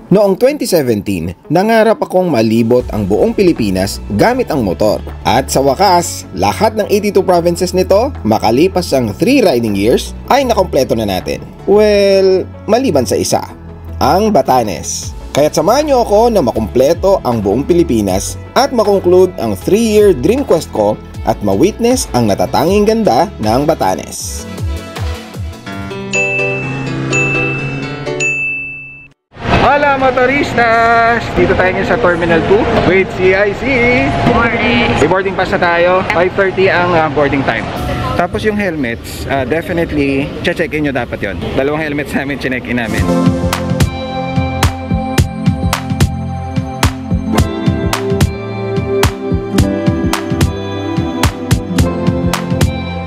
Noong 2017, nangarap akong malibot ang buong Pilipinas gamit ang motor. At sa wakas, lahat ng 82 provinces nito, makalipas ang 3 riding years, ay nakompleto na natin. Well, maliban sa isa, ang Batanes. Kaya't samahan niyo ako na makumpleto ang buong Pilipinas at makonclude ang 3-year dream quest ko at ma-witness ang natatanging ganda ng Batanes. Hola motoristas! Dito tayo ngayon sa Terminal 2 with CIC. Morning! May boarding pass na tayo. 5:30 ang boarding time. Tapos yung helmets, definitely check-in nyo dapat yon. 2 helmets namin, check-in namin.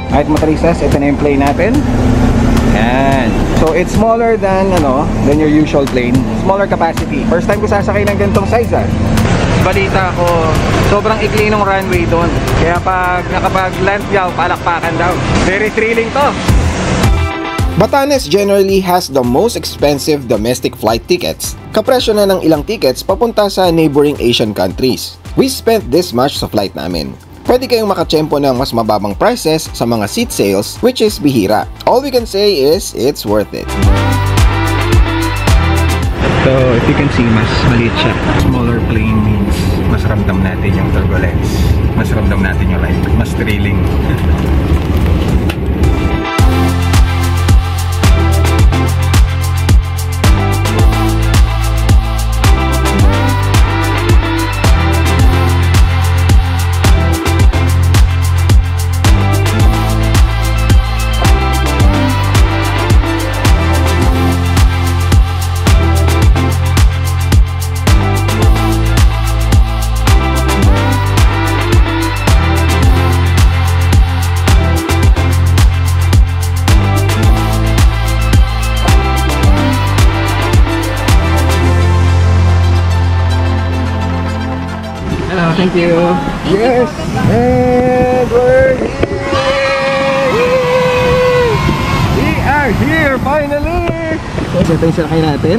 Alright motoristas, ito na yung plane natin. Yan. So it's smaller than your usual plane. Smaller capacity. First time ko sasakay ng ganitong size Balita ko, sobrang ikli ng runway doon. Kaya pag nakapag-land yaw, palakpakan daw. Very thrilling to. Batanes generally has the most expensive domestic flight tickets. Kapresyo na ng ilang tickets papunta sa neighboring Asian countries. We spent this much sa flight namin. Pwede kayong makatsyempo ng mas mababang prices sa mga seat sales, which is bihira. All we can say is, it's worth it. So, if you can see, mas maliit siya. Smaller plane means mas ramdam natin yung turbulence. Mas ramdam natin yung ride. Mas thrilling. Thank you. Yes, and we're here. We are here finally. So ito yung salakay natin.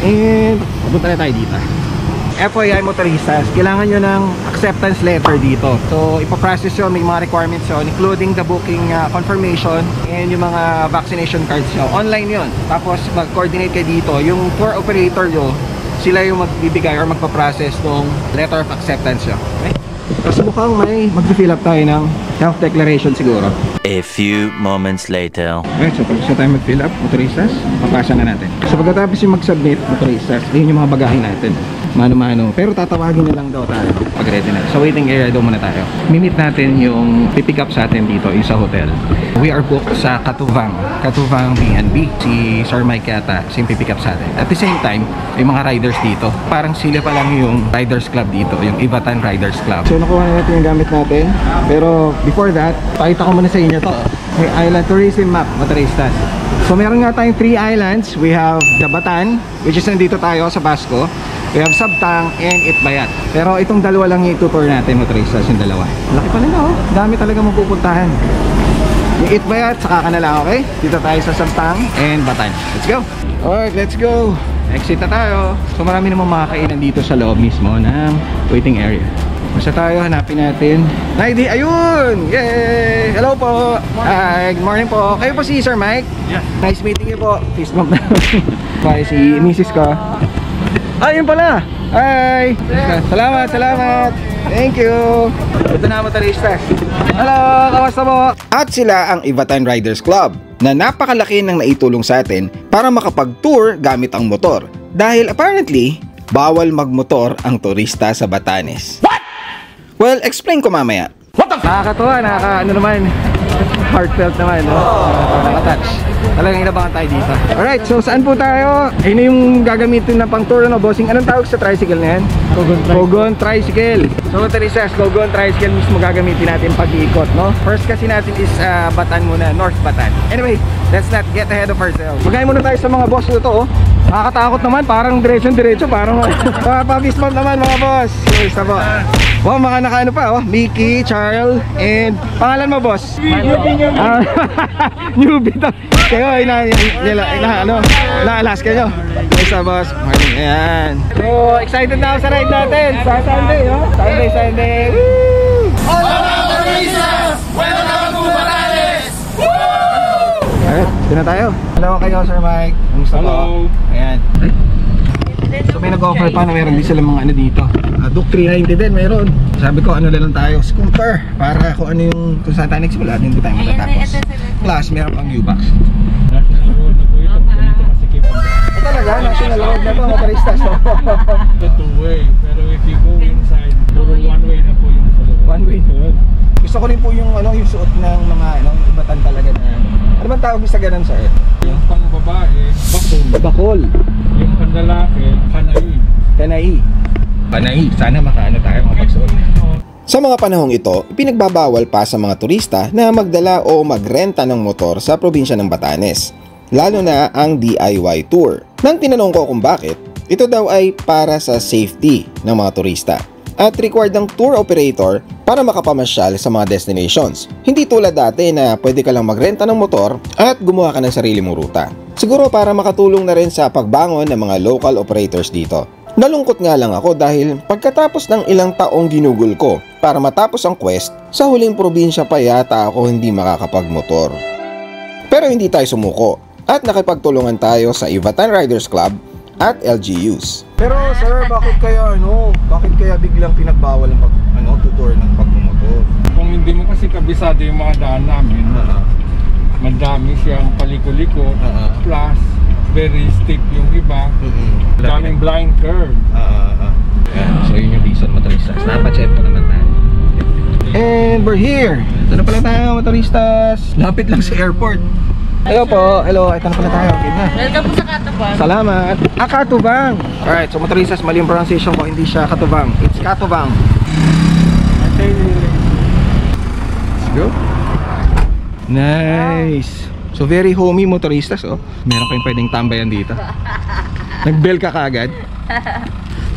And pupunta na tayo dito. FYI motoristas, kailangan nyo ng acceptance letter dito. So ipaprocess yun, may mga requirements yun, including the booking confirmation and yung mga vaccination cards nyo. Online yun. Tapos mag-coordinate kayo dito. Yung tour operator nyo, sila yung magbibigay or magpaprocess ng letter of acceptance nyo. Okay? Tapos mukhang may mag-fill up tayo ng self-declaration siguro. A few moments later. Okay, so tapos na tayo mag-fill up, motoristas. Papasa na natin. So pagkatapos yung mag-submit, motoristas, ayun yung mga bagahe natin. Mano-mano. Pero tatawagin na lang daw tayo pag ready na. Sa waiting area daw muna tayo. Mimit natin yung pipick up sa atin dito yung sa hotel. We are booked sa Katuvang B&B. Si Sir Mike yata, yung pipick up sa atin. At the same time, yung mga riders dito. Parang sila pa lang yung riders club dito, yung Ivatan Riders Club. So nakuha na natin yung gamit natin. Pero before that, pakita ko muna sa inyo to. May island tourism map, motoristas. So meron nga tayong 3 islands. We have Batan, which is nandito tayo sa Basco. We have Sabtang and Itbayat. Pero itong dalawa lang yung itutour natin, motoristas, yung dalawa. Laki pa nila dami talaga mapupuntahan. Yung Itbayat, saka ka na lang, okay? Dito tayo sa Sabtang and Batan. Let's go! Alright, let's go! Exit na tayo. So marami namang makakainan dito sa loob mismo ng waiting area. Basta tayo, hanapin natin. Heidi, ayun! Yay! Hello po! Hi, good morning po. Kayo po si Sir Mike? Yeah. Nice meeting you po. Fist bump na. Bye, si Mrs. ko. Ayun pala! Hi! Salamat, salamat! Thank you! Ito na motoristas. Hello! Kamusta po? At sila ang Ivatan Riders Club na napakalaki ng naitulong sa atin para makapag-tour gamit ang motor. Dahil apparently, bawal magmotor ang turista sa Batanes. What? Well, explain ko mamaya. What the f***? Nakakatuwa, ano naman, heartfelt naman, no? Nakatouch. Talagang inabangan tayo dito. Alright, so saan po tayo? Ayun na yung gagamitin na pang tour, no, bossing? Anong tawag sa tricycle na yan? Gogon Tricycle. So Teresas, Gogon Tricycle mismo gagamitin natin pag-iikot, no? First kasi natin is Batan muna, North Batan. Anyway, let's not get ahead of ourselves. Magay muna tayo sa mga boss nito, oh. Nakakatakot naman, parang diretso-diretso, parang pa-fist-bump naman mga boss. Yes, po. Wow, mga nakaano pa, oh. Mickey, Charles, and pangalan mo, boss? Newbie to. Kayo, ina-alas kayo. Yes, boss. Ayan. So, excited na ako sa ride natin. Sa Sunday, oh. Sunday. Woo! Hola, Teresas! Welcome to Batanes! Woo! Alright, ito na tayo. Hello kayo, Sir Mike. Kamusta po? Ayan. So may nag-offer pa na meron din sila mga ano dito. Duke 390 din meron. Sabi ko ano lang tayo, scooter. Para kung ano yung kung saan tayo nagsimula, din tayo matatapos. Plus, meron pang U-Box. National road na po ito. Ganito kasi Kipang. Talaga, national road na to, motoristas. Ito two-way. Pero if you go inside, puro one-way na po yung sa loob. One way. Gusto ko rin po yung ano, yung suot ng mga ano, ibatan talaga na. Ano bang tawag sa ganun, sir? Yung pang babae, bakol. Bakol. Yung pang lalaki, kanay. Panay. Sana makaano tayo makapagsuot. Sa mga panahong ito, ipinagbabawal pa sa mga turista na magdala o magrenta ng motor sa probinsya ng Batanes, lalo na ang DIY tour. Nang tinanong ko kung bakit, ito daw ay para sa safety ng mga turista at required ng tour operator para makapamasyal sa mga destinations. Hindi tulad dati na pwede ka lang magrenta ng motor at gumawa ka ng sarili mong ruta. Siguro para makatulong na rin sa pagbangon ng mga local operators dito. Nalungkot nga lang ako dahil pagkatapos ng ilang taong ginugol ko para matapos ang quest, sa huling probinsya pa yata ako hindi makakapagmotor. Pero hindi tayo sumuko at nakipagtulungan tayo sa Ivatan Riders Club at LGUs. Pero sir, bakit kaya biglang pinagbawal ang tutor ng pagmumotor? Kung hindi mo kasi kabisado yung mga daan namin, madami siyang paliko-liko, plus very steep yung iba, daming blind curve. So yun yung reason, motoristas. Napacheck ko naman tayo. And we're here. Ito na pala tayo, motoristas. Lapit lang sa airport. Hello po. Hello, ito na pala tayo. Okay na. Welcome po sa Katubang. Salamat. Katubang. Alright, so motoristas, mali yung pronunciation ko. Hindi siya Katubang. It's Katubang. Let's go. Nice. So very homey motoristas, oh. Meron kayong pwedeng tambayan dito. Nag-bell ka kaagad.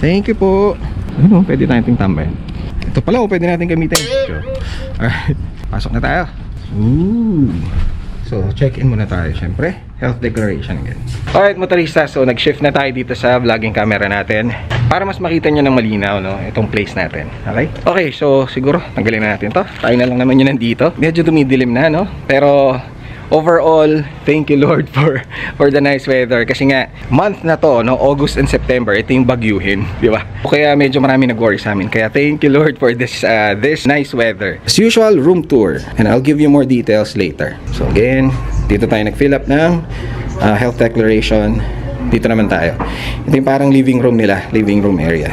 Thank you po. Ano, pwede tayong tambayan. Ito pala, oh, pwede natin gamitin. Alright, pasok na tayo. Ooh. So, check-in muna tayo, syempre. Health declaration again. Alright, motoristas. So, nag-shift na tayo dito sa vlogging camera natin para mas makita nyo ng malinaw, no, itong place natin. Okay? Okay, so, siguro, tanggalin na natin to. Tayo na lang naman yun nandito. Medyo dumidilim na, no? Pero overall, thank you Lord for the nice weather. Kasi nga, month na to, no, August and September, ito yung bagyuhin, di ba? Kaya medyo marami nag-worry sa amin. Kaya thank you Lord for this nice weather. As usual, room tour. And I'll give you more details later. So again, dito tayo nag-fill up ng health declaration. Dito naman tayo. Ito yung parang living room nila, living room area.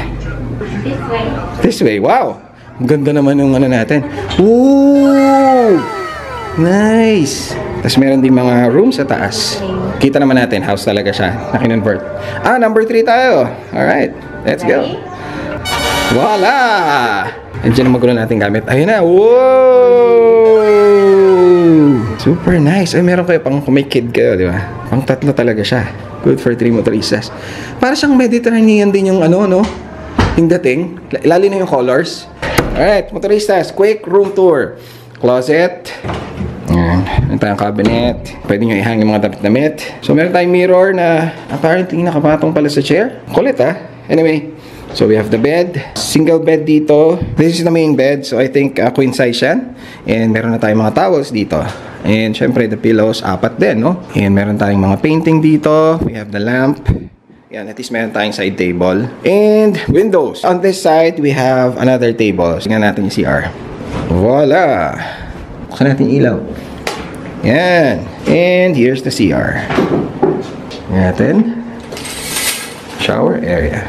This way, wow! Ang ganda naman yung ano natin. Ooh! Nice! Tapos meron din mga room sa taas. Kita naman natin, house talaga siya. Nakinonvert. Number 3 tayo. Alright, let's go. Voila! Andiyan ang magulo natin gamit. Ayun na. Whoa! Super nice. Ay, meron kayo pang kung may kid kayo, di ba? Pang 3 talaga siya. Good for 3 motoristas. Para siyang Mediterranean din yung ano, no? Yung dating. Lalo na yung colors. Alright, motoristas. Quick room tour. Closet. Ayan. Meron tayong cabinet. Pwede nyo ihang yung mga damit-damit. So, meron tayong mirror na apparently nakapatong pala sa chair. Kulit, Anyway, so we have the bed. Single bed dito. This is the main bed. So, I think queen size yan. And meron na tayong mga towels dito. And, syempre, the pillows, 4 din, no? And meron tayong mga painting dito. We have the lamp. Yan, at least meron tayong side table. And windows. On this side, we have another table. Tingnan natin yung CR. Voila! Buksan natin yung ilaw. Yan. And here's the CR. Natin. Shower area.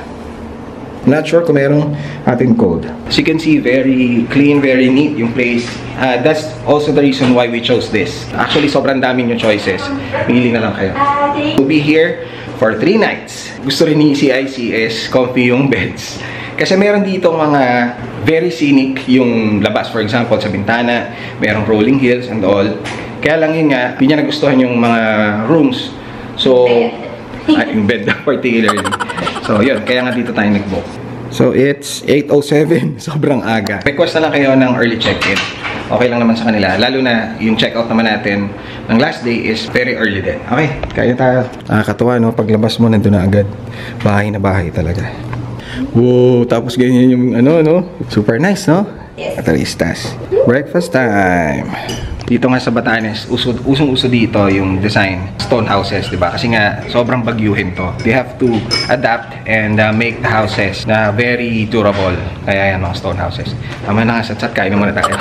Not sure kung merong ating code. As you can see, very clean, very neat yung place. That's also the reason why we chose this. Actually, sobrang daming yung choices. Pili na lang kayo. We'll be here for 3 nights. Gusto rin ni CICS, comfy yung beds. Kasi meron dito mga very scenic yung labas. For example, sa bintana, merong rolling hills and all. Kaya lang yun nga, hindi niya nagustuhan yung mga rooms. So, yung bed particularly. So, yun. Kaya nga dito tayo nag-book. So, it's 8:07. Sobrang aga. Request na lang kayo ng early check-in. Okay lang naman sa kanila. Lalo na yung check-out naman natin ng last day is very early din. Okay, kaya tayo. Nakakatuwa, no? Paglabas mo, nandun na agad. Bahay na bahay talaga. Wow, tapos ganyan yung no? Super nice, no? Yes. Ataristas. Breakfast time. Dito nga sa Batanes, usong-uso dito yung design stone houses, di ba? Kasi nga sobrang bagyuhin to. They have to adapt and make the houses na very durable. Kaya yan mga stone houses. Tama na nga sa chat, kain muna tayo.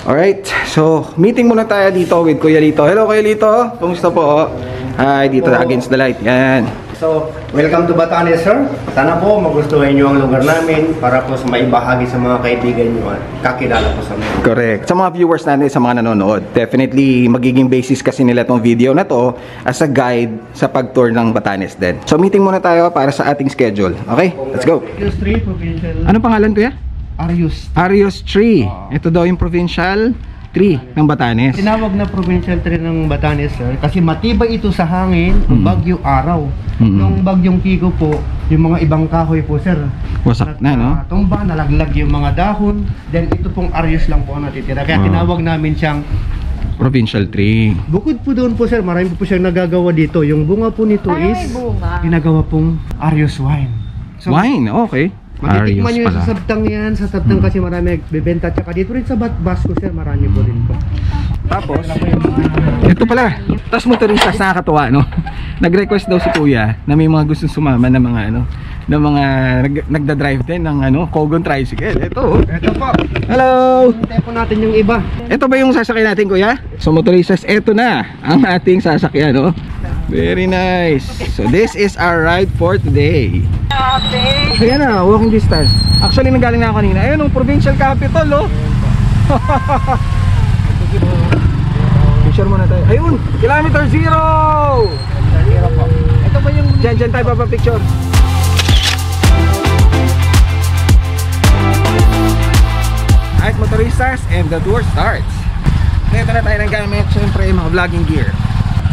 Alright, so meeting muna tayo dito with Kuya Lito. Hello Kuya Lito, kumusta po? Hi, dito against the light. Yan. So, welcome to Batanes, sir. Sana po magustuhan nyo ang lugar namin para po sa maibahagi sa mga kaibigan nyo at kakilala po sa mga. Correct. Sa mga viewers natin, sa mga nanonood, definitely magiging basis kasi nila tong video na to as a guide sa pag-tour ng Batanes din. So, meeting muna tayo para sa ating schedule. Okay? Let's go. Arius 3, provincial. Ano pangalan Kuya? Arius 3. Ito daw yung provincial 3 ng Batanes. Tinawag na provincial 3 ng Batanes, sir, kasi matibay ito sa hangin, bagyo araw. Nung bagyong Kigo po, yung mga ibang kahoy po, sir, wasak na, no? Tumba, nalaglag yung mga dahon. Then ito pong Arius lang po ang natitira. Kaya tinawag namin siyang Provincial 3. Bukod po doon po, sir, marami po siyang nagagawa dito. Yung bunga po nito is ginagawa pong Arius wine. So, Wine, okay. matitikman nyo pala. sa Sabtang yan. Sa Sabtang kasi marami nagbebenta. Tsaka dito rin sa Basco, sir, marami po rin po. Tapos, ito pala. Tapos motoristas, nakakatuwa, no? Nag-request daw si Kuya na may mga gustong sumama na mga nagda-drive din ng Kogon tricycle. Ito. Ito po. Hello. Hintay po natin yung iba. Ito ba yung sasakyan natin, Kuya? So motoristas, ito na ang ating sasakyan, no? Very nice. So this is our ride for today. Ayan na, walking distance. Actually, nanggaling na ako kanina. Ayun, provincial capital, no? Picture muna tayo. Ayun, kilometer 0! Ito ba yung Diyan tayo papapicture. Alright, motoristas, and the tour starts. Ito na tayo ng gamit, syempre mga vlogging gear.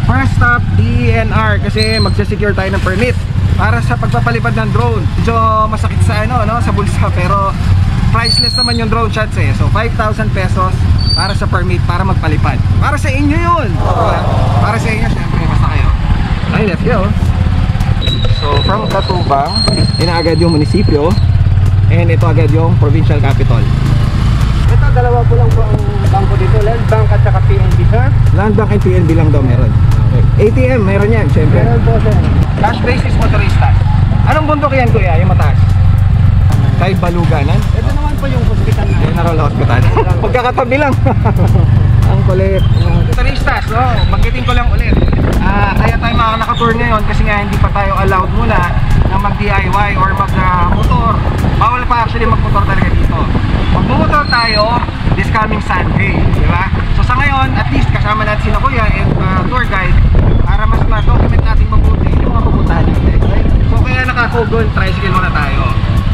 First stop, DENR, kasi magsasecure tayo ng permit para sa pagpapalipad ng drone. Medyo masakit sa sa bulsa, pero priceless naman yung drone shots eh. So 5,000 pesos para sa permit, para magpalipad. Para sa inyo yun. Para sa inyo, syempre, basta kayo. Okay, let's go. So from Katubang, inaagad yung munisipyo, and ito agad yung provincial capital. Ito, dalawa po lang po ang bangko dito. Land Bank at saka PNB, sir. Land Bank and PNB lang daw meron. Okay. ATM, meron yan, syempre. Meron po, sir. Cash basis motorista. Anong bundok yan, Kuya? Yung mataas? Kay Baluganan? Ito naman po yung hospital na. General Hospital. Magkakatabi lang. Ang kulit. Motoristas, magiting ko lang ulit. Kaya tayo nakaka-tour ngayon kasi nga hindi pa tayo allowed muna na mag-DIY or mag-motor. Bawal pa actually mag-motor talaga dito. Mag-motor tayo this coming Sunday, di ba? So sa ngayon, at least kasama natin sila Kuya and tour guide para mas ma-document natin mabuti yung mga pupuntahan natin. Okay? So kaya naka-Kogon tricycle muna tayo.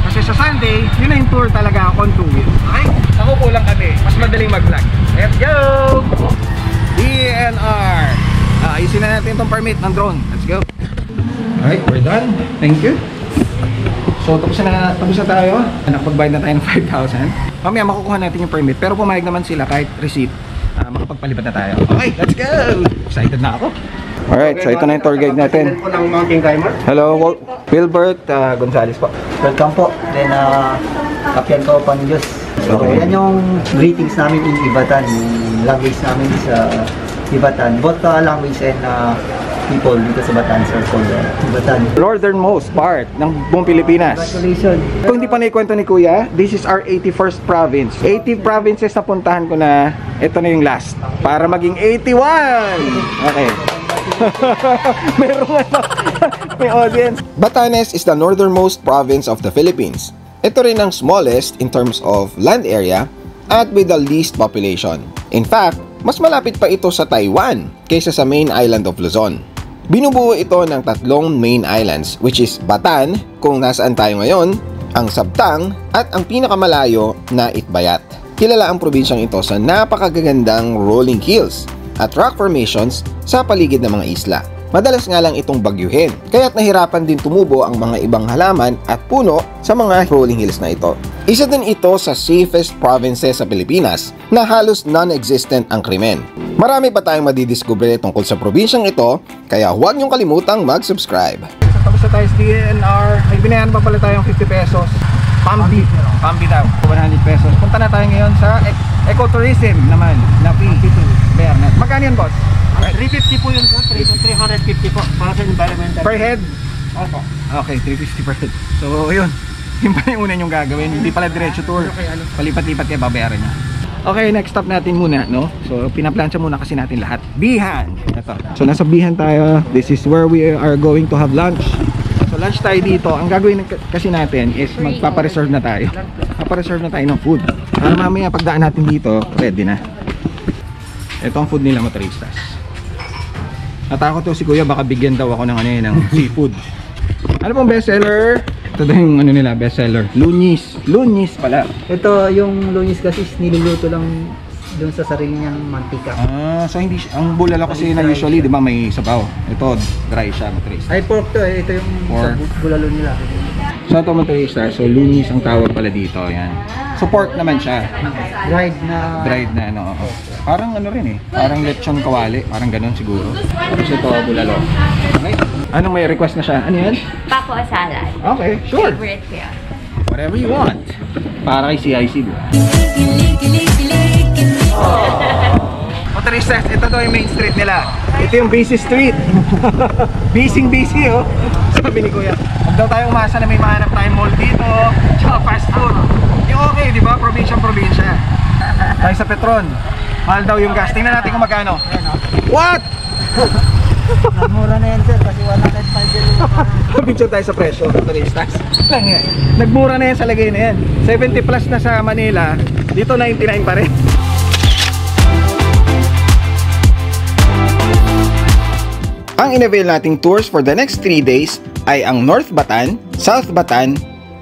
Kasi sa Sunday, yun na yung tour talaga on 2 wheels. Okay? Nakupo lang kami. Mas madaling mag-vlog. Let's go! DNR. Ayusin na natin itong permit ng drone. Let's go. Alright, we're done. Thank you. So, tapos na tayo. Nakapagbayad na tayo ng 5,000. Mamaya makukuha natin yung permit. Pero pumayag naman sila kahit receipt. Makapagpalipad na tayo. Okay, let's go! Excited na ako. Alright, so ito na yung tour guide natin. Po ng mountain climber. Hello, Wilbert Gonzales po. Welcome po. Then, Kapyan ko pa ng Diyos. So, Okay. yan yung greetings namin in Ibatan, yung language namin sa Ibatan. Both language and people dito sa Batan, sir, called Ibatan. Northernmost part ng buong Pilipinas. Congratulations. Kung hindi pa naikwento ni Kuya, this is our 81st province. 80 provinces na puntahan ko na. Ito na yung last. Para maging 81! Okay. Meron ano, may audience. Batanes is the northernmost province of the Philippines. Ito rin ang smallest in terms of land area at with the least population. In fact, mas malapit pa ito sa Taiwan kaysa sa main island of Luzon. Binubuo ito ng tatlong main islands which is Batan, kung nasaan tayo ngayon, ang Sabtang, at ang pinakamalayo na Itbayat. Kilala ang probinsyang ito sa napakagagandang rolling hills at rock formations sa paligid ng mga isla. Madalas nga lang itong bagyuhin, kaya't nahirapan din tumubo ang mga ibang halaman at puno sa mga rolling hills na ito. Isa din ito sa safest provinces sa Pilipinas na halos non-existent ang krimen. Marami pa tayong madidiskubre tungkol sa probinsyang ito, kaya huwag niyong kalimutang mag-subscribe. Tapos na tayo sa DNR, may binayan pa pala tayong 50 pesos. Pambi daw, 100 pesos. Punta na tayo ngayon sa ecotourism naman, na fee. Bernat. Magkano yan, boss? 350 po yun sir, 350 po para sa environmental. Per head? Opo. Okay, 350 per head. So, yun. Yung pala yung una yung gagawin. Hindi pala diretso tour. Palipat-lipat kayo, babayaran niya. Okay, next stop natin muna, no? So, pinaplansya muna kasi natin lahat. Bihan! Ito. So, nasa Bihan tayo. This is where we are going to have lunch. So, lunch tayo dito. Ang gagawin kasi natin is magpapareserve na tayo. Papareserve na tayo ng food. Para mamaya pagdaan natin dito, ready na. Ito ang food nila, motoristas. Natakot to si Kuya, baka bigyan daw ako ng ng seafood. Ano pong bestseller? Ito daw yung nila, bestseller. Lunis. Lunis pala. Ito yung lunis kasi niluluto lang doon sa sarili niyang mantika. So hindi ang bulalo kasi na usually, di ba, may sabaw. Ito, dry siya, motorista. Ay, pork to eh. Ito yung bulalo nila. So ito, motorista. So lunis ang tawag pala dito. Yan. So pork naman siya. Dried na ano. Parang ano rin eh. Parang lechon kawali. Parang ganun siguro. Tapos ito, bulalo. Okay. Anong may request na siya? Ano yan? Paco salad. Okay, sure. Favorite ko yan. Whatever you want. Para kay CIC, di ba? Motoristas, ito daw yung main street nila. Ito yung busy street. Busy oh. Sabi ni Kuya, huwag daw tayong umasa na may mahanap tayong mall dito, tsaka fast food. Yung okay, di ba? Probinsya. Tayo sa Petron. Mahal daw yung gas. Tingnan natin kung magkano. What? Mura na yan sir kasi 105 din. Picture tayo sa presyo, motoristas. Lang yan. Nagmura na yan sa lagay na yan. 70 plus na sa Manila, dito 99 pa rin. Ang in-avail nating tours for the next 3 days ay ang North Batan, South Batan,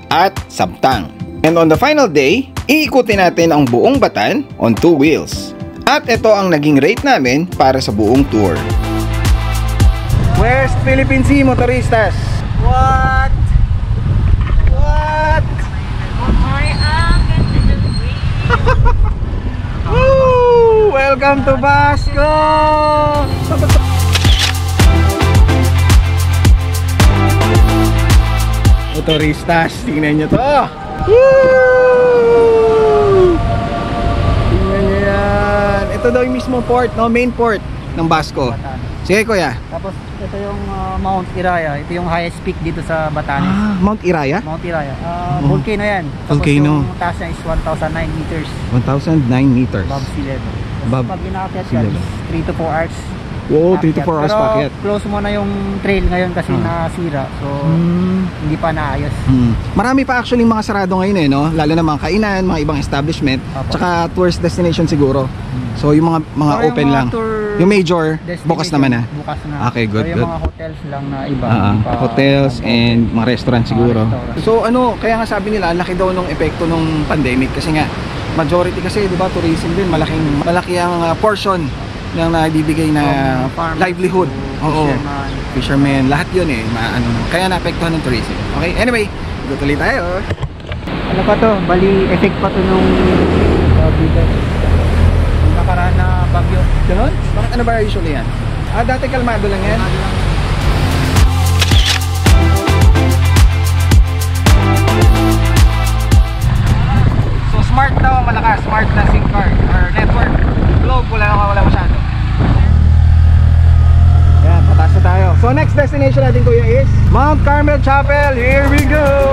at Sabtang. And on the final day, iikutin natin ang buong Batan on 2 wheels. At ito ang naging rate namin para sa buong tour. West Philippine Sea, motoristas. What? Woo! Welcome to Basco! Motoristas, tingnan nyo to. Woo! Tingnan nyo yan. Ito daw yung mismo port, no? Main port ng Basco. Sige Kuya. Tapos ito yung Mount Iraya. Ito yung highest peak dito sa Batanes. Mount Iraya? Mount Iraya. Volcano yan. Tapos Volcano. yung taas niya is 1,009 meters 1,009 meters. above sea level. Above Pag inaakyat sea yan, level. 3 to 4 hours. Wow, 3 to 4 hours Pero paakyat. close mo na yung trail ngayon kasi nasira. So, hindi pa naayos. Marami pa actually mga sarado ngayon eh, no? Lalo na mga kainan, mga ibang establishment, Apo. tsaka tourist destination siguro. So yung mga So, yung open mga lang. tour Yung major, destination, bukas naman na. Bukas na. Okay, good, So, yung good. mga hotels lang na iba. hindi pa- Hotels and mga restaurant siguro. restaurant. So ano, kaya nga sabi nila, laki daw nung epekto nung pandemic kasi nga majority kasi, 'di ba, tourism din, malaki ang portion ng nabibigay na Farm, livelihood. Oo. fisherman. Fishermen, lahat 'yun eh, kaya naapektuhan ng tourism. Okay, anyway, tuloy tayo. Ano pa to? Bali, effect pa to nung nakaraan na bagyo. Ganon? Bakit ano ba usually yan? Dati kalmado lang yan? So smart daw ang malakas, smart na SIM card or network. Globe, wala masyado. Yan, pataas na tayo. So next destination natin kuya is Mount Carmel Chapel. Here we go!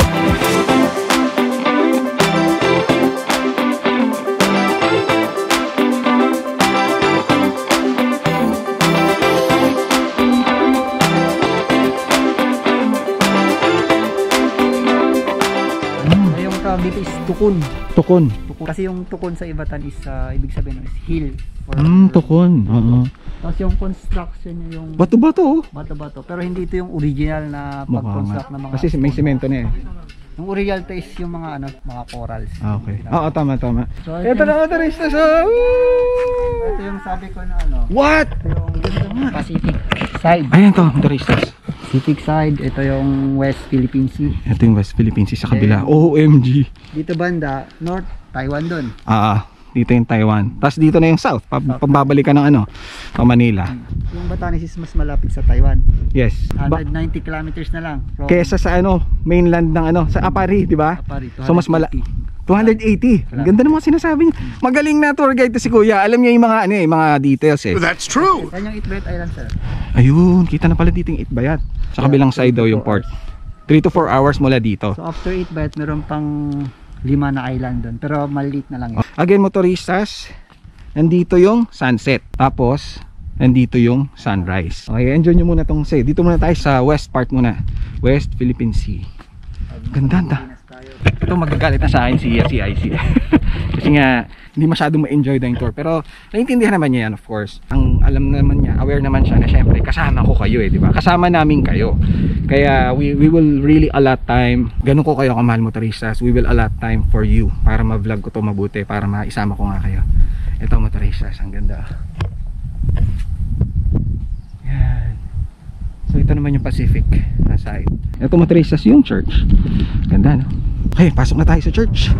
Yung tawag dito is tukon. Tukon. Kasi yung tukon sa Ivatan is ibig sabihin is hill. Tukon. Oo. Tapos yung construction yung Bato-bato oh. bato-bato. Pero hindi ito yung original na pag-construct ng mga Kasi may semento na eh. Yung original to is yung mga mga corals. Okay. Oo, tama. So, Ito na motorista so. Ito yung sabi ko na What? yung Pacific side. Ayan to, motoristas. Pacific side, ito yung West Philippine Sea. Ito yung West Philippine Sea sa kabila. OMG. Dito banda, North, Taiwan doon. Dito yung Taiwan. Tapos dito na yung South. Pambabalik ka ng Manila. Yung Batanes is mas malapit sa Taiwan. Yes. 190 kilometers na lang. Kesa sa mainland ng sa Apari, di ba? Apari, So mas 280. Ang ganda ng mga sinasabi niya. Magaling na tour guide to si Kuya. Alam niya yung mga mga details eh. That's true. Yan yung Itbayat Island, sir. Ayun, kita na pala dito yung Itbayat. Sa kabilang side daw yung port. 3 to 4 hours mula dito. So after Itbayat, meron pang 5 na island doon. Pero maliit na lang yun. Again, motoristas, nandito yung sunset. Tapos, nandito yung sunrise. Okay, enjoy nyo muna tong say. Dito muna tayo sa west part muna. West Philippine Sea. Ganda. Ito magagalit na sa akin si IC. Kasi nga, hindi masyadong ma-enjoy yung tour. Pero, naiintindihan naman niya yan, of course. Ang alam naman niya, aware naman siya na syempre, kasama ko kayo di ba? Kasama namin kayo. Kaya, we will really allot time. Ganun ko kayo kamahal motoristas. We will allot time for you para ma-vlog ko to mabuti, para maisama ko nga kayo. Ito motoristas, ang ganda. Yan. So, ito naman yung Pacific na side. Ito motoristas yung church. Ganda, no? Okay, pasok na tayo sa church.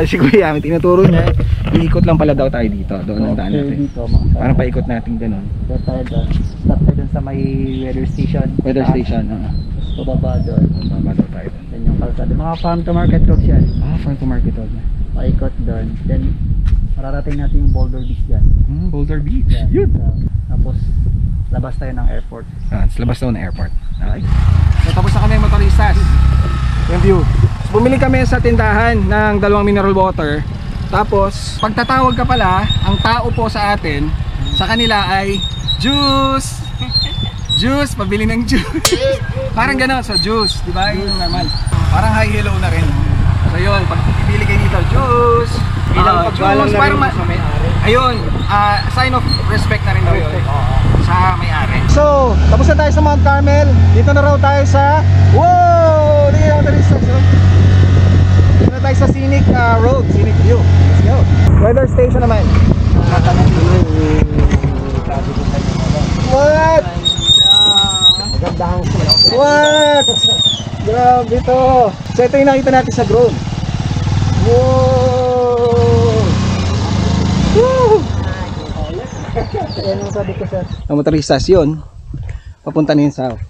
Si Kuya, may tinuturo niya. Iikot lang pala daw tayo dito. Doon ang daan natin. Parang paikot natin ganun. Stop tayo doon sa may weather station. Weather station, Pababa doon. Pababa daw tayo doon. Then yung kalsada. Mga farm to market roads yan. Farm to market road na. Paikot doon. Then mararating natin yung Boulder Beach dyan. Boulder Beach. Yan. Yun. Tapos labas tayo ng airport. Labas daw ng airport. Okay. So tapos na kami motoristas. Yung view. So, bumili kami sa tindahan ng 2 mineral water. Tapos pagtatawag ka pala, ang tao po sa atin, sa kanila ay juice. Juice, pabili ng juice. Parang gano'n, so juice, di ba? Yung normal. Parang hi hello na rin. So yun, pag bibili kayo dito, juice. Juice, parang ayun, sign of respect na rin daw yun sa may-ari. So, tapos na tayo sa Mount Carmel. Dito na raw tayo sa wow! Dito na tayo sa scenic road, scenic view. Let's go. Weather station naman. What? What? Grabe to. So ito yung nakita natin sa drone. Wow! Woo! Yan ang sabi ko sa motoristas yun. Papunta na yun south.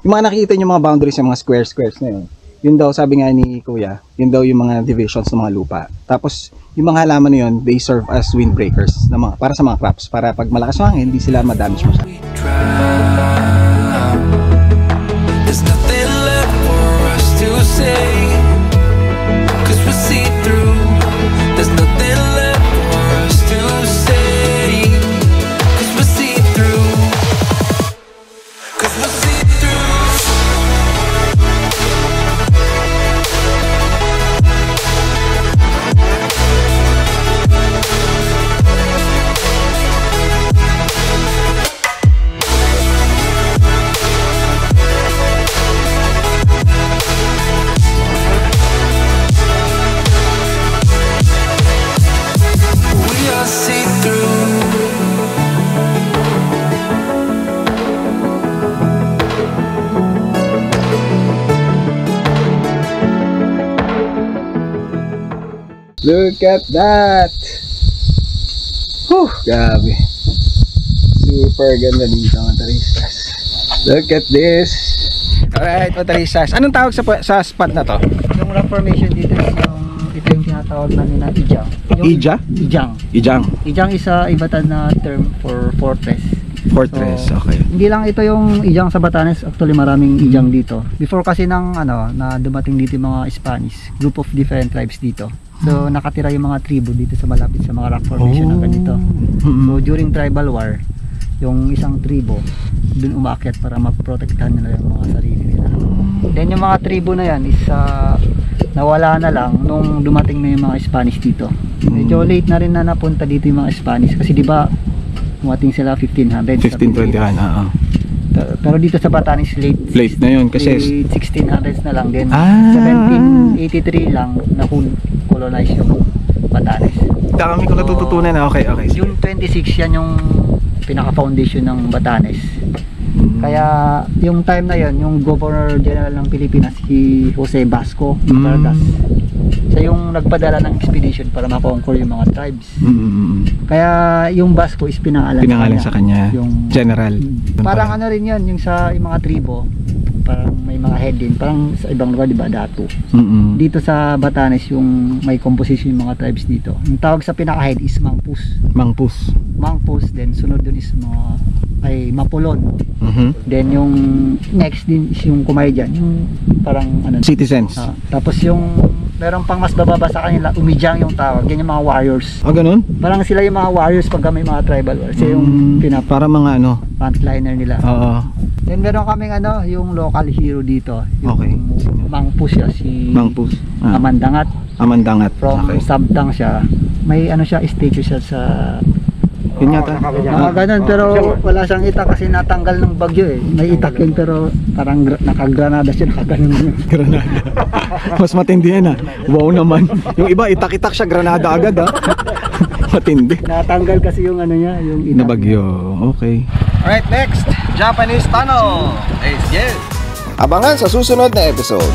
Yung mga nakikita yung mga boundaries, yung mga squares na yun. Yun daw, sabi nga ni Kuya, yun daw yung mga divisions ng mga lupa. Tapos, yung mga halaman na yun, they serve as windbreakers na para sa mga crops. Para pag malakas ang hangin, hindi sila madamage masyado. There's nothing left for us to say, 'cause we see through. There's nothing left for us to say, 'cause we see through. 'Cause we see through. Look at that! Whew, grabe. Super ganda dito, motoristas. Look at this. Alright, motoristas. Anong tawag sa spot na to? Yung rock formation dito is ito yung tinatawag namin na Ijang. Ija? Ijang. Ijang. Ijang is a Ivatan na term for fortress. Fortress, So, okay. Hindi lang ito yung Ijang sa Batanes, actually maraming Ijang dito. Before kasi na dumating dito yung mga Spanish, group of different tribes dito. So nakatira yung mga tribo dito sa malapit sa mga rock formation na ganito. So during tribal war, yung isang tribo dun umaakyat para magprotektahan nila yung mga sarili nila. Then yung mga tribo na yan is nawala na lang nung dumating na yung mga Spanish dito. Medyo late na rin na napunta dito yung mga Spanish kasi di ba dumating sila 1500s. 1521, oo. Pero dito sa Batanes Late na yun kasi late 1600s na lang din. Ah. 1783 lang na-colonize yung Batanes. dami ko natututunan na. Okay, okay. June 26 yan yung pinaka-foundation ng Batanes. Kaya yung time na yon, yung Governor General ng Pilipinas, si Jose Vasco Vargas, siya yung nagpadala ng expedition para makonquer yung mga tribes. Kaya yung Vasco is pinangalan sa kanya. Yung General. Parang ano rin yun, yung sa yung mga tribo, parang may mga head din. Parang sa ibang lugar, di ba, Datu. Dito sa Batanes, yung may composition yung mga tribes dito. Yung tawag sa pinaka-head is Mangpus. Mangpus, then sunod dun is Mapulon. Then yung next din is yung Kumayjan, yung parang ano, Citizens. tapos yung meron pang mas bababa sa kanila, Umijang yung tawag, yan yung mga warriors. Ganun? Parang sila yung mga warriors pagka may mga tribal wars. Siya yung para mga ano, frontliner nila. Oo. Then meron kaming yung local hero dito. Yung Okay. Mangpus siya, si Mangpus. Amandangat. Amandangat. From Okay. Sabtang siya. May siya, statue siya sa Yun yata. ganun, pero wala siyang itak kasi natanggal ng bagyo eh. May itak yun pero parang nakagranada siya, nakaganon. Granada. Mas matindi yan Wow naman. Yung iba itak-itak siya, granada agad Matindi. Natanggal kasi yung niya, yung itak. Na bagyo. Okay. Alright, next. Japanese tunnel. Yes. Abangan sa susunod na episode.